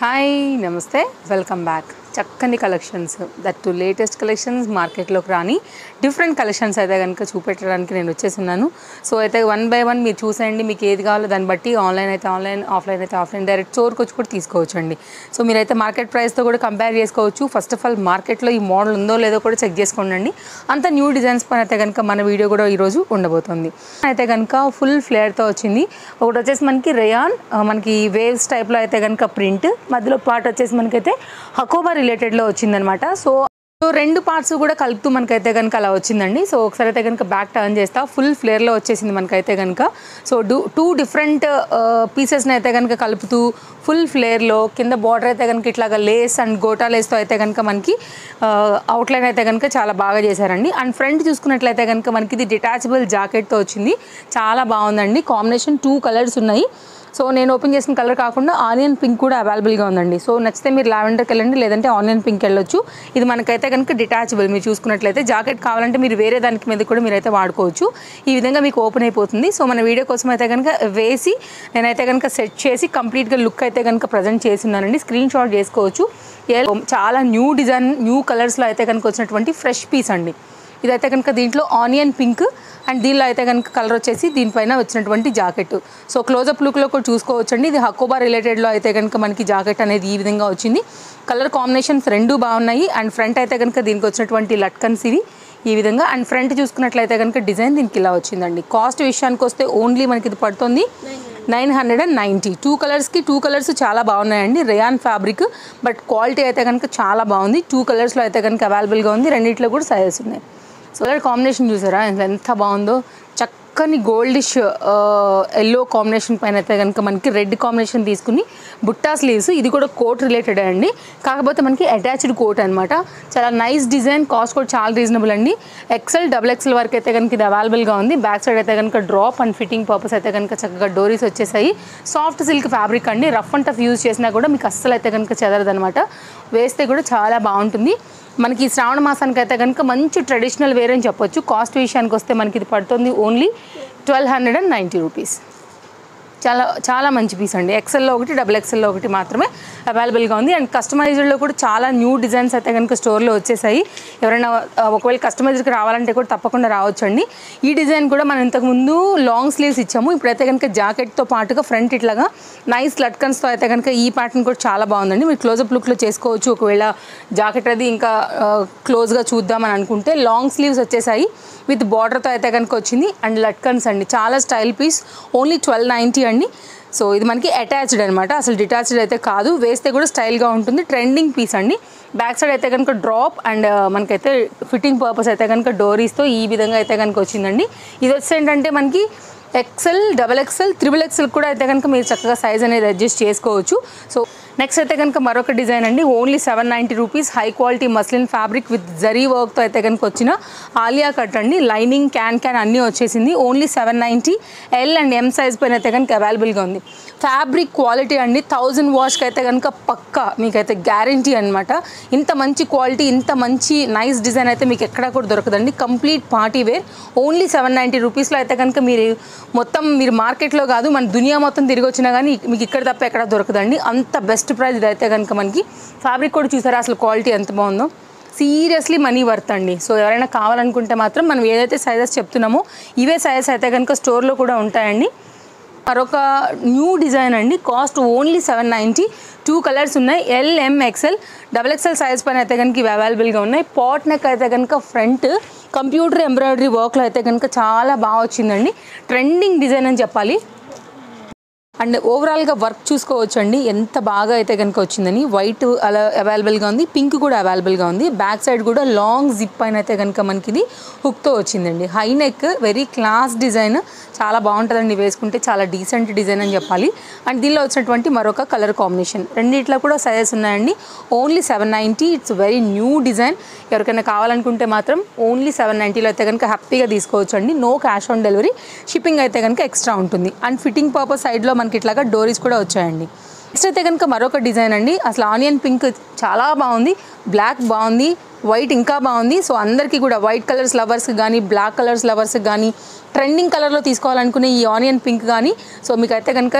Hi నమస్తే welcome back చక్కని collections that to latest collections మార్కెట్లోకి రాని డిఫరెంట్ కలెక్షన్స్ అయితే కనుక చూపెట్టడానికి నేను వచ్చేస్తున్నాను. సో అయితే వన్ బై వన్ మీరు చూసేయండి, మీకు ఏది కావాలో దాన్ని బట్టి ఆన్లైన్ అయితే ఆన్లైన్, ఆఫ్లైన్ అయితే ఆఫ్లైన్, డైరెక్ట్ స్టోర్కి వచ్చి కూడా తీసుకోవచ్చు అండి. సో మీరైతే మార్కెట్ ప్రైస్తో కూడా కంపేర్ చేసుకోవచ్చు. ఫస్ట్ ఆఫ్ ఆల్ మార్కెట్లో ఈ మోడల్ ఉందో లేదో కూడా చెక్ చేసుకోండి. అంత న్యూ డిజైన్స్ పైన అయితే కనుక మన వీడియో కూడా ఈరోజు ఉండబోతుంది. అయితే కనుక ఫుల్ ఫ్లేర్తో వచ్చింది. ఒకటి వచ్చేసి మనకి రేయాన్, మనకి వేవ్స్ టైప్లో అయితే కనుక ప్రింట్, మధ్యలో పార్ట్ వచ్చేసి మనకైతే హకోబా రిలేటెడ్లో వచ్చిందనమాట. సో రెండు పార్ట్స్ కూడా కలుపుతూ మనకైతే కనుక అలా వచ్చిందండి. సో ఒకసారి అయితే కనుక బ్యాక్ టర్న్ చేస్తా, ఫుల్ ఫ్లేర్లో వచ్చేసింది మనకైతే కనుక. సో టూ డిఫరెంట్ పీసెస్ని అయితే కనుక కలుపుతూ ఫుల్ ఫ్లేర్లో కింద బార్డర్ అయితే కనుక ఇట్లాగా లేస్ అండ్ గోటా లేస్తో అయితే కనుక మనకి అవుట్లైన్ అయితే కనుక చాలా బాగా చేశారండి. అండ్ ఫ్రంట్ చూసుకున్నట్లయితే కనుక మనకి ఇది డిటాచబుల్ జాకెట్తో వచ్చింది. చాలా బాగుందండి. కాంబినేషన్ 2 కలర్స్ ఉన్నాయి. సో నేను ఓపెన్ చేసిన కలర్ కాకుండా ఆనియన్ పింక్ కూడా అవైలబుల్గా ఉందండి. సో నచ్చితే మీరు లావెండర్కి వెళ్ళండి, లేదంటే ఆనియన్ పింక్ వెళ్ళొచ్చు. ఇది మనకైతే కనుక డిటాచబుల్. మీరు చూసుకున్నట్లయితే జాకెట్ కావాలంటే మీరు వేరే దానికి మీద కూడా మీరైతే వాడుకోవచ్చు. ఈ విధంగా మీకు ఓపెన్ అయిపోతుంది. సో మన వీడియో కోసం అయితే కనుక వేసి నేనైతే కనుక సెట్ చేసి కంప్లీట్గా లుక్ అయితే కనుక ప్రజెంట్ చేస్తున్నానండి. స్క్రీన్ షాట్ చేసుకోవచ్చు. చాలా న్యూ డిజైన్, న్యూ కలర్స్లో అయితే కనుక వచ్చినటువంటి ఫ్రెష్ పీస్ అండి. ఇదైతే కనుక దీంట్లో ఆనియన్ పింక్ అండ్ దీనిలో అయితే కనుక కలర్ వచ్చేసి దీనిపైన వచ్చినటువంటి జాకెట్. సో క్లోజప్ లుక్లో కూడా చూసుకోవచ్చండి. ఇది హకోబా రిలేటెడ్లో అయితే కనుక మనకి జాకెట్ అనేది ఈ విధంగా వచ్చింది. కలర్ కాంబినేషన్స్ రెండు బాగున్నాయి. అండ్ ఫ్రంట్ అయితే కనుక దీనికి వచ్చినటువంటి లట్కన్స్ ఇవి ఈ విధంగా. అండ్ ఫ్రంట్ చూసుకున్నట్లయితే కనుక డిజైన్ దీనికి ఇలా వచ్చిందండి. కాస్ట్ విషయానికి వస్తే ఓన్లీ మనకి ఇది పడుతుంది 990. 2 కలర్స్కి 2 కలర్స్ చాలా బాగున్నాయండి. రేయాన్ ఫ్యాబ్రిక్, బట్ క్వాలిటీ అయితే కనుక చాలా బాగుంది. 2 కలర్స్లో అయితే కనుక అవైలబుల్గా ఉంది. రెండిట్లో కూడా సైజెస్ ఉన్నాయి. సో కలర్ కాంబినేషన్ చూసారా ఎంత బాగుందో. చక్కని గోల్డిష్ ఎల్లో కాంబినేషన్ పైన అయితే కనుక మనకి రెడ్ కాంబినేషన్ తీసుకుని బుట్టా స్లీవ్స్. ఇది కూడా కోట్ రిలేటెడ్ అండి, కాకపోతే మనకి అటాచ్డ్ కోట్ అనమాట. చాలా నైస్ డిజైన్. కాస్ట్ కూడా చాలా రీజనబుల్ అండి. XL, XXL వరకు అయితే కనుక ఇది అవైలబుల్గా ఉంది. బ్యాక్ సైడ్ అయితే కనుక డ్రాప్ అండ్ ఫిట్టింగ్ పర్పస్ అయితే కనుక చక్కగా డోరీస్ వచ్చేసాయి. సాఫ్ట్ సిల్క్ ఫ్యాబ్రిక్ అండి. రఫ్ అండ్ టఫ్ యూజ్ చేసినా కూడా మీకు అస్సలు అయితే కనుక చెదరదనమాట. వేస్తే కూడా చాలా బాగుంటుంది. మనకి శ్రావణ మాసానికి అయితే కనుక మంచి ట్రెడిషనల్ వేర్ అని చెప్పొచ్చు. కాస్ట్ విషయానికి వస్తే మనకి ఇది పడుతుంది ఓన్లీ 1290 రూపీస్. చాలా చాలా మంచి పీస్ అండి. XLలో ఒకటి, XXLలో ఒకటి మాత్రమే అవైలబుల్గా ఉంది. అండ్ కస్టమైజ్డ్లో కూడా చాలా న్యూ డిజైన్స్ అయితే కనుక స్టోర్లో వచ్చేసాయి. ఎవరైనా ఒకవేళ కస్టమైజ్డ్కి రావాలంటే కూడా తప్పకుండా రావచ్చు అండి. ఈ డిజైన్ కూడా మనం ఇంతకుముందు లాంగ్ స్లీవ్స్ ఇచ్చాము. ఇప్పుడైతే కనుక జాకెట్తో పాటుగా ఫ్రంట్ ఇట్లాగా నైస్ లట్కన్స్తో అయితే కనుక ఈ ప్యాటర్న్ కూడా చాలా బాగుందండి. మీరు క్లోజప్ లుక్లో చేసుకోవచ్చు. ఒకవేళ జాకెట్ అది ఇంకా క్లోజ్గా చూద్దామని అనుకుంటే లాంగ్ స్లీవ్స్ వచ్చేసాయి విత్ బార్డర్తో అయితే కనుక వచ్చింది. అండ్ లట్కన్స్ అండి, చాలా స్టైల్ పీస్. ఓన్లీ 1290 అండి. సో ఇది మనకి అటాచ్డ్ అనమాట, అసలు డిటాచ్డ్ అయితే కాదు. వేస్తే కూడా స్టైల్గా ఉంటుంది. ట్రెండింగ్ పీస్ అండి. బ్యాక్ సైడ్ అయితే కనుక డ్రాప్ అండ్ మనకైతే ఫిట్టింగ్ పర్పస్ అయితే కనుక డోరీస్తో ఈ విధంగా అయితే కనుక వచ్చిందండి. ఇది వచ్చి ఏంటంటే మనకి XL, XXL, XXL కూడా అయితే కనుక మీరు చక్కగా సైజ్ అనేది అడ్జస్ట్ చేసుకోవచ్చు. సో నెక్స్ట్ అయితే కనుక మరొక డిజైన్ అండి. Only 790 rupees. High quality muslin fabric with zari వర్క్తో అయితే కనుక వచ్చిన ఆలియా కట్ అండి. లైనింగ్, క్యాన్ అన్నీ వచ్చేసింది. Only 790. L and M size పైన అయితే కనుక అవైలబుల్గా ఉంది. ఫ్యాబ్రిక్ క్వాలిటీ అండి 1000 వాష్కి అయితే కనుక పక్కా మీకైతే గ్యారంటీ అనమాట. ఇంత మంచి క్వాలిటీ, ఇంత మంచి నైస్ డిజైన్ అయితే మీకు ఎక్కడా కూడా దొరకదండి. Complete party wear. ఓన్లీ 790 రూపీస్లో అయితే కనుక మీరు మార్కెట్లో కాదు, మన దునియా మొత్తం తిరిగి వచ్చినా కానీ మీకు ఇక్కడ తప్ప ఎక్కడ దొరకదండి. అంత బెస్ట్ ప్రైస్ ఇదైతే కనుక మనకి. ఫ్యాబ్రిక్ కూడా చూసారా అసలు క్వాలిటీ ఎంత బాగుందో. సీరియస్లీ మనీ వర్త్ అండి. సో ఎవరైనా కావాలనుకుంటే మాత్రం మనం ఏదైతే సైజెస్ చెప్తున్నామో ఇవే సైజెస్ అయితే కనుక స్టోర్లో కూడా ఉంటాయండి. మరొక న్యూ డిజైన్ అండి. Cost only 790. 2 కలర్స్ ఉన్నాయి. L, M, XL, XXL size పైన అయితే కనుక ఇవి అవైలబుల్గా ఉన్నాయి. పాట్ నెక్ అయితే కనుక ఫ్రంట్ కంప్యూటర్ ఎంబ్రాయిడరీ వర్క్లో అయితే కనుక చాలా బాగా వచ్చిందండి. ట్రెండింగ్ డిజైన్ అని చెప్పాలి. అండ్ ఓవరాల్గా వర్క్ చూసుకోవచ్చు అండి ఎంత బాగా అయితే కనుక వచ్చిందని. వైట్ అలా అవైలబుల్గా ఉంది, పింక్ కూడా అవైలబుల్గా ఉంది. బ్యాక్ సైడ్ కూడా లాంగ్ జిప్ పైన అయితే కనుక మనకి ఇది హుక్తో వచ్చిందండి. High neck, very class design. చాలా బాగుంటుందండి వేసుకుంటే. చాలా డీసెంట్ డిజైన్ అని చెప్పాలి. అండ్ దీనిలో వచ్చినటువంటి మరొక కలర్ కాంబినేషన్. రెండిట్లో కూడా సైజెస్ ఉన్నాయండి. Only 790. It's very new design. ఎవరికైనా కావాలనుకుంటే మాత్రం ఓన్లీ 790లో అయితే కనుక హ్యాపీగా తీసుకోవచ్చు అండి. No cash on delivery. Shipping అయితే కనుక ఎక్స్ట్రా ఉంటుంది. అండ్ ఫిట్టింగ్ పర్పస్ సైడ్లో మనకి ఇట్లాగా డోరీస్ కూడా వచ్చాయండి. నెక్స్ట్ అయితే కనుక మరొక డిజైన్ అండి. అసలు ఆనియన్ పింక్ చాలా బాగుంది, బ్లాక్ బాగుంది, వైట్ ఇంకా బాగుంది. సో అందరికీ కూడా వైట్ కలర్స్ లవర్స్కి కానీ, బ్లాక్ కలర్స్ లవర్స్కి కానీ, ట్రెండింగ్ కలర్లో తీసుకోవాలనుకునే ఈ ఆనియన్ పింక్ కానీ సో మీకైతే కనుక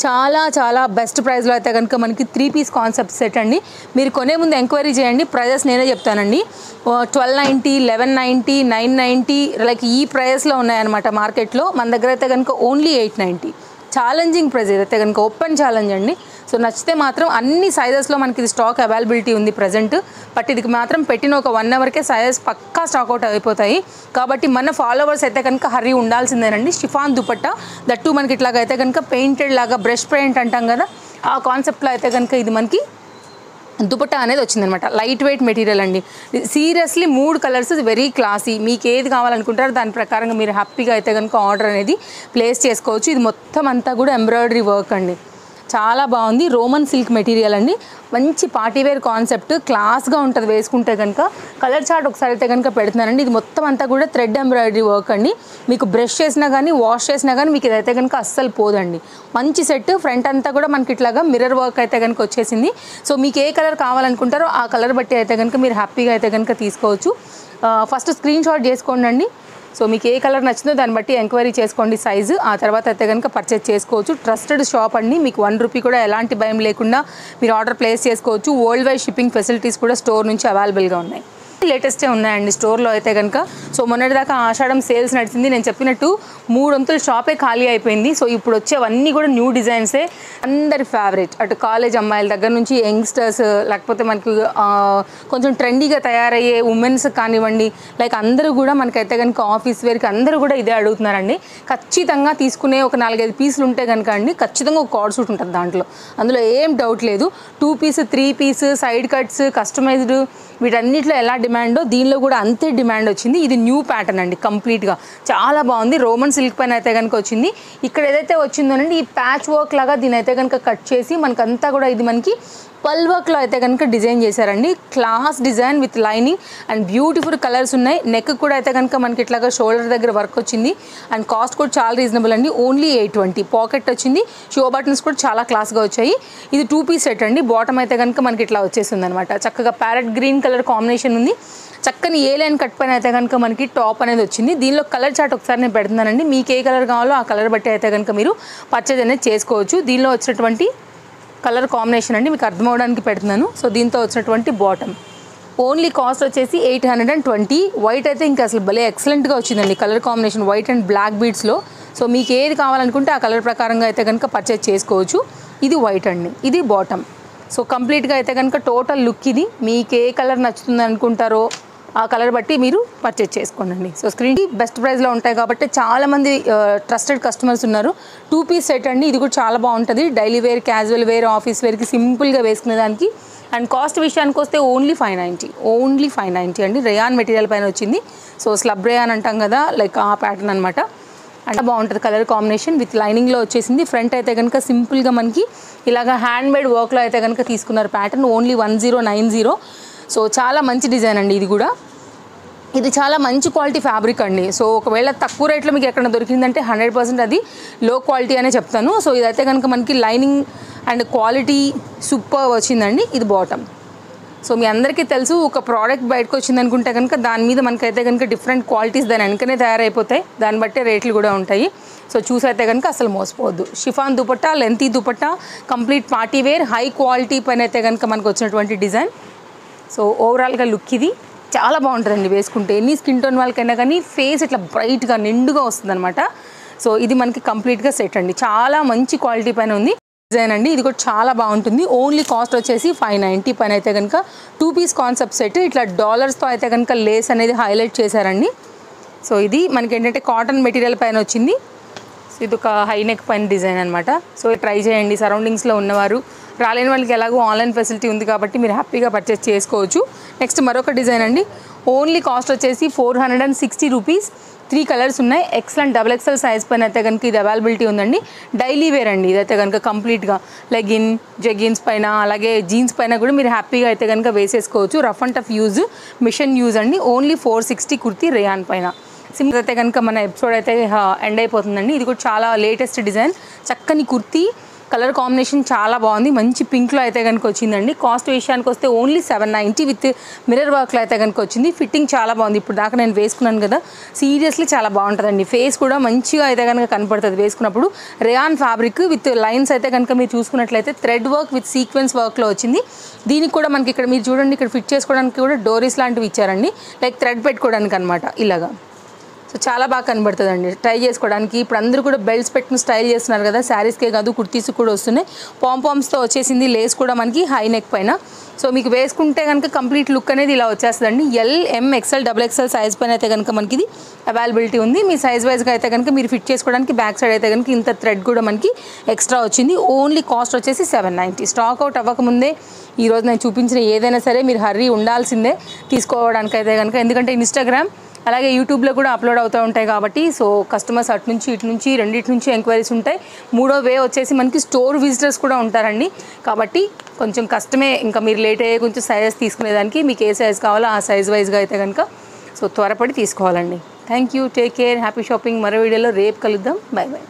చాలా చాలా బెస్ట్ ప్రైస్లో అయితే కనుక మనకి 3 పీస్ కాన్సెప్ట్ సెట్ అండి. మీరు కొనే ముందు ఎంక్వైరీ చేయండి, ప్రైజెస్ నేనే చెప్తానండి. 1290, 1190, 990 లైక్ ఈ ప్రైస్లో ఉన్నాయన్నమాట మార్కెట్లో. మన దగ్గర అయితే కనుక ఓన్లీ 890. ఛాలెంజింగ్ ప్రైస్ అయితే కనుక ఓపెన్ ఛాలెంజ్ అండి. సో నచ్చితే మాత్రం అన్ని సైజెస్లో మనకి ఇది స్టాక్ అవైలబిలిటీ ఉంది ప్రజెంట్. బట్ ఇది మాత్రం పెట్టిన ఒక 1 అవర్కే సైజెస్ పక్కా స్టాక్అవుట్ అయిపోతాయి. కాబట్టి మన ఫాలోవర్స్ అయితే కనుక హర్రీ ఉండాల్సిందేనండి. షిఫాన్ దుపట్టా దట్టు మనకి ఇట్లాగా అయితే కనుక పెయింటెడ్ లాగా బ్రష్ పెయింట్ అంటాం కదా, ఆ కాన్సెప్ట్లో అయితే కనుక ఇది మనకి దుపట్టా అనేది వచ్చిందనమాట. లైట్ వెయిట్ మెటీరియల్ అండి. Seriously 3 colours very classy. మీకు ఏది కావాలనుకుంటారో దాని ప్రకారంగా మీరు హ్యాపీగా అయితే కనుక ఆర్డర్ అనేది ప్లేస్ చేసుకోవచ్చు. ఇది మొత్తం అంతా కూడా ఎంబ్రాయిడరీ వర్క్ అండి, చాలా బాగుంది. రోమన్ సిల్క్ మెటీరియల్ అండి, మంచి పార్టీవేర్ కాన్సెప్ట్, క్లాస్గా ఉంటుంది వేసుకుంటే కనుక. కలర్ చార్ట్ ఒకసారి అయితే కనుక పెడుతున్నానండి. ఇది మొత్తం అంతా కూడా థ్రెడ్ ఎంబ్రాయిడరీ వర్క్ అండి. మీకు బ్రష్ చేసినా కానీ వాష్ చేసినా కానీ మీకు ఇదైతే కనుక అస్సలు పోదండి. మంచి సెట్. ఫ్రంట్ అంతా కూడా మనకి ఇట్లాగా మిర్రర్ వర్క్ అయితే కనుక వచ్చేసింది. సో మీకు ఏ కలర్ కావాలనుకుంటారో ఆ కలర్ బట్టి అయితే కనుక మీరు హ్యాపీగా అయితే కనుక తీసుకోవచ్చు. ఫస్ట్ స్క్రీన్ షాట్ చేసుకోండి. సో మీకు ఏ కలర్ నచ్చిందో దాన్ని బట్టి ఎంక్వైరీ చేసుకోండి సైజు. ఆ తర్వాత అయితే కనుక పర్చేస్ చేసుకోవచ్చు. ట్రస్టెడ్ షాప్ అండి. మీకు 1 రూపీ కూడా ఎలాంటి భయం లేకుండా మీరు ఆర్డర్ ప్లేస్ చేసుకోవచ్చు. వరల్డ్ వైడ్ షిప్పింగ్ ఫెసిలిటీస్ కూడా స్టోర్ నుంచి అవైలబుల్గా ఉన్నాయి. లేటెస్టే ఉన్నాయండి స్టోర్లో అయితే కనుక. సో మొన్నటిదాకా ఆషాఢం సేల్స్ నడిచింది. నేను చెప్పినట్టు 3 వంతుల షాపే ఖాళీ అయిపోయింది. సో ఇప్పుడు వచ్చేవన్నీ కూడా న్యూ డిజైన్సే, అందరి ఫేవరెట్. అటు కాలేజ్ అమ్మాయిల దగ్గర నుంచి యంగ్స్టర్స్, లేకపోతే మనకి కొంచెం ట్రెండీగా తయారయ్యే ఉమెన్స్ కానివ్వండి, లైక్ అందరూ కూడా మనకైతే కనుక ఆఫీస్ వేర్కి అందరూ కూడా ఇదే అడుగుతున్నారండి. ఖచ్చితంగా తీసుకునే ఒక 4-5 పీసులు ఉంటే కనుక అండి ఖచ్చితంగా ఒక కార్డ్ సూట్ ఉంటుంది దాంట్లో, అందులో ఏం డౌట్ లేదు. 2 piece 3 piece side cuts customised వీటన్నిటిలో ఎలా డిమాండో దీనిలో కూడా అంతే డిమాండ్ వచ్చింది. ఇది న్యూ ప్యాటర్న్ అండి, కంప్లీట్గా చాలా బాగుంది. రోమన్ సిల్క్ పైన అయితే కనుక వచ్చింది. ఇక్కడ ఏదైతే వచ్చిందోనండి ఈ ప్యాచ్ వర్క్ లాగా దీని అయితే కనుక కట్ చేసి మనకంతా కూడా ఇది మనకి పల్ వర్క్లో అయితే కనుక డిజైన్ చేశారండి. Class design with lining and beautiful colours ఉన్నాయి. నెక్ కూడా అయితే కనుక మనకి ఇట్లాగా షోల్డర్ దగ్గర వర్క్ వచ్చింది. అండ్ కాస్ట్ కూడా చాలా రీజనబుల్ అండి, ఓన్లీ 820. పాకెట్ వచ్చింది. షో బటన్స్ కూడా చాలా క్లాస్గా వచ్చాయి. ఇది 2 పీస్ సెట్ అండి. బాటమ్ అయితే కనుక మనకి ఇట్లా వచ్చేసింది అనమాట. చక్కగా ప్యారెట్ గ్రీన్ కలర్ కాంబినేషన్ ఉంది. చక్కని ఏ లైన్ కట్ పైన అయితే కనుక మనకి టాప్ అనేది వచ్చింది. దీనిలో కలర్ చార్ట్ ఒకసారి నేను పెడుతున్నానండి. మీకు ఏ కలర్ కావాలో ఆ కలర్ బట్టి అయితే కనుక మీరు పర్చేజ్ అనేది చేసుకోవచ్చు. దీనిలో వచ్చినటువంటి కలర్ కాంబినేషన్ అండి మీకు అర్థం అవడానికి పెడుతున్నాను. సో దీంతో వచ్చినటువంటి బాటమ్ ఓన్లీ కాస్ట్ వచ్చేసి 820. వైట్ అయితే ఇంకా అసలు భలే ఎక్సలెంట్గా వచ్చిందండి colour combination, white and black బీడ్స్లో. సో మీకు ఏది కావాలనుకుంటే ఆ కలర్ ప్రకారంగా అయితే కనుక పర్చేజ్ చేసుకోవచ్చు. ఇది వైట్ అండి, ఇది బాటమ్. సో కంప్లీట్గా అయితే కనుక టోటల్ లుక్ ఇది. మీకు ఏ కలర్ నచ్చుతుంది అనుకుంటారో ఆ కలర్ బట్టి మీరు పర్చేజ్ చేసుకోండి. సో స్క్రీన్ బెస్ట్ ప్రైస్లో ఉంటాయి కాబట్టి చాలామంది ట్రస్టెడ్ కస్టమర్స్ ఉన్నారు. 2 పీస్ సెట్ అండి. ఇది కూడా చాలా బాగుంటుంది. Daily wear, casual wear, office వేర్కి సింపుల్గా వేసుకునేదానికి. అండ్ కాస్ట్ విషయానికి వస్తే ఓన్లీ 590 అండి. రేయాన్ మెటీరియల్ పైన వచ్చింది. సో స్లబ్ రేయాన్ అంటాం కదా, లైక్ ఆ ప్యాటర్న్ అనమాట. అంటే బాగుంటుంది కలర్ కాంబినేషన్ విత్ లైనింగ్లో వచ్చేసింది. ఫ్రంట్ అయితే కనుక సింపుల్గా మనకి ఇలాగ హ్యాండ్ మేడ్ వర్క్లో అయితే కనుక తీసుకున్నారు ప్యాటర్న్. ఓన్లీ 1090. సో చాలా మంచి డిజైన్ అండి. ఇది చాలా మంచి క్వాలిటీ ఫ్యాబ్రిక్ అండి. సో ఒకవేళ తక్కువ రేట్లో మీకు ఎక్కడ దొరికిందంటే 100% అది లో క్వాలిటీ అనే చెప్తాను. సో ఇదైతే కనుక మనకి లైనింగ్ అండ్ క్వాలిటీ సూపర్ వచ్చిందండి. ఇది బాటమ్. సో మీ అందరికీ తెలుసు, ఒక ప్రోడక్ట్ బయటకు వచ్చింది అనుకుంటే కనుక దాని మీద మనకైతే కనుక డిఫరెంట్ క్వాలిటీస్ దాని వెనకనే తయారైపోతాయి, దాన్ని బట్టే రేట్లు కూడా ఉంటాయి. సో చూసైతే కనుక అసలు మోసపోవద్దు. Chiffon dupatta, lengthy dupatta, complete party wear, high quality పైన అయితే కనుక మనకు వచ్చినటువంటి డిజైన్. సో ఓవరాల్గా లుక్ ఇది చాలా బాగుంటుందండి వేసుకుంటే. ఎన్ని స్కిన్ టోన్ వాళ్ళకైనా కానీ ఫేస్ ఇట్లా బ్రైట్గా నిండుగా వస్తుంది అనమాట. సో ఇది మనకి కంప్లీట్గా సెట్ అండి, చాలా మంచి క్వాలిటీ పైన ఉంది డిజైన్ అండి. ఇది కూడా చాలా బాగుంటుంది. ఓన్లీ కాస్ట్ వచ్చేసి 590 పైన అయితే కనుక 2 పీస్ కాన్సెప్ట్ సెట్. ఇట్లా డాలర్స్తో అయితే కనుక లేస్ అనేది హైలైట్ చేశారండి. సో ఇది మనకి ఏంటంటే కాటన్ మెటీరియల్ పైన వచ్చింది. సో ఇది ఒక హై నెక్ పైన డిజైన్ అనమాట. సో ట్రై చేయండి. సరౌండింగ్స్లో ఉన్నవారు, రాలేని వాళ్ళకి ఎలాగో ఆన్లైన్ ఫెసిలిటీ ఉంది కాబట్టి మీరు హ్యాపీగా పర్చేస్ చేసుకోవచ్చు. నెక్స్ట్ మరొక డిజైన్ అండి. ఓన్లీ కాస్ట్ వచ్చేసి 460 రూపీస్. 3 కలర్స్ ఉన్నాయి. ఎక్సలెంట్ XXL సైజ్ పైన అయితే కనుక ఇది అవైలబిలిటీ ఉందండి. డైలీ వేర్ అండి ఇదైతే కనుక కంప్లీట్గా లెగిన్, జెగిన్స్ పైన, అలాగే జీన్స్ పైన కూడా మీరు హ్యాపీగా అయితే కనుక వేసేసుకోవచ్చు. Rough and tough use, machine use అండి. ఓన్లీ 460 కుర్తీ రేయాన్ పైన. సింపుల్ అయితే కనుక మన ఎపిసోడ్ అయితే ఎండ్ అయిపోతుందండి. ఇది కూడా చాలా లేటెస్ట్ డిజైన్, చక్కని కుర్తీ కలర్ కాంబినేషన్ చాలా బాగుంది, మంచి పింక్లో అయితే కనుక వచ్చిందండి. కాస్ట్ విషయానికి వస్తే ఓన్లీ 790 విత్ మిర్రర్ వర్క్లో అయితే కనుక వచ్చింది. ఫిట్టింగ్ చాలా బాగుంది, ఇప్పుడు దాకా నేను వేసుకున్నాను కదా, సీరియస్లీ చాలా బాగుంటుందండి. ఫేస్ కూడా మంచిగా అయితే కనుక కనపడుతుంది వేసుకున్నప్పుడు. రేయాన్ ఫ్యాబ్రిక్ విత్ లైన్స్ అయితే కనుక మీరు చూసుకున్నట్లయితే థ్రెడ్ వర్క్ విత్ సీక్వెన్స్ వర్క్లో వచ్చింది. దీనికి కూడా మనకి ఇక్కడ మీరు చూడండి, ఇక్కడ ఫిట్ చేసుకోవడానికి కూడా డోరీస్ లాంటివి ఇచ్చారండి, లైక్ థ్రెడ్ పెట్టుకోవడానికి అనమాట ఇలాగా. సో చాలా బాగా కనబడుతుందండి ట్రై చేసుకోవడానికి. ఇప్పుడు అందరూ కూడా బెల్ట్స్ పెట్టుకుని స్టైల్ చేస్తున్నారు కదా, శారీస్కే కాదు కుర్తీస్ కూడా వస్తున్నాయి. పాంపామ్స్తో వచ్చేసింది, లేస్ కూడా మనకి హై నెక్ పైన. సో మీకు వేసుకుంటే కనుక కంప్లీట్ లుక్ అనేది ఇలా వచ్చేస్తుందండి. ఎల్, XL, XXL సైజ్ పైన అయితే కనుక మనకి ఇది అవైలబిలిటీ ఉంది. మీ సైజ్ వైజ్గా అయితే కనుక మీరు ఫిట్ చేసుకోవడానికి బ్యాక్ సైడ్ అయితే కనుక ఇంత థ్రెడ్ కూడా మనకి ఎక్స్ట్రా వచ్చింది. ఓన్లీ కాస్ట్ వచ్చేసి 790. స్టాక్ అవుట్ అవ్వకముందే ఈరోజు నేను చూపించిన ఏదైనా సరే మీరు హర్రీ ఉండాల్సిందే తీసుకోవడానికి అయితే కనుక, ఎందుకంటే ఇన్స్టాగ్రామ్ అలాగే యూట్యూబ్లో కూడా అప్లోడ్ అవుతూ ఉంటాయి కాబట్టి. సో కస్టమర్స్ అటు నుంచి ఇటు నుంచి రెండింటి నుంచి ఎంక్వైరీస్ ఉంటాయి. మూడో వే వచ్చేసి మనకి స్టోర్ విజిటర్స్ కూడా ఉంటారండి, కాబట్టి కొంచెం కష్టమే. ఇంకా మీరు లేట్ అయ్యే కొంచెం సైజెస్ తీసుకునేదానికి మీకు ఏ సైజ్ కావాలో ఆ సైజ్ వైజ్గా అయితే కనుక సో త్వరపడి తీసుకోవాలండి. Thank you, take care, happy shopping. మరో వీడియోలో రేపు కలుద్దాం. By by.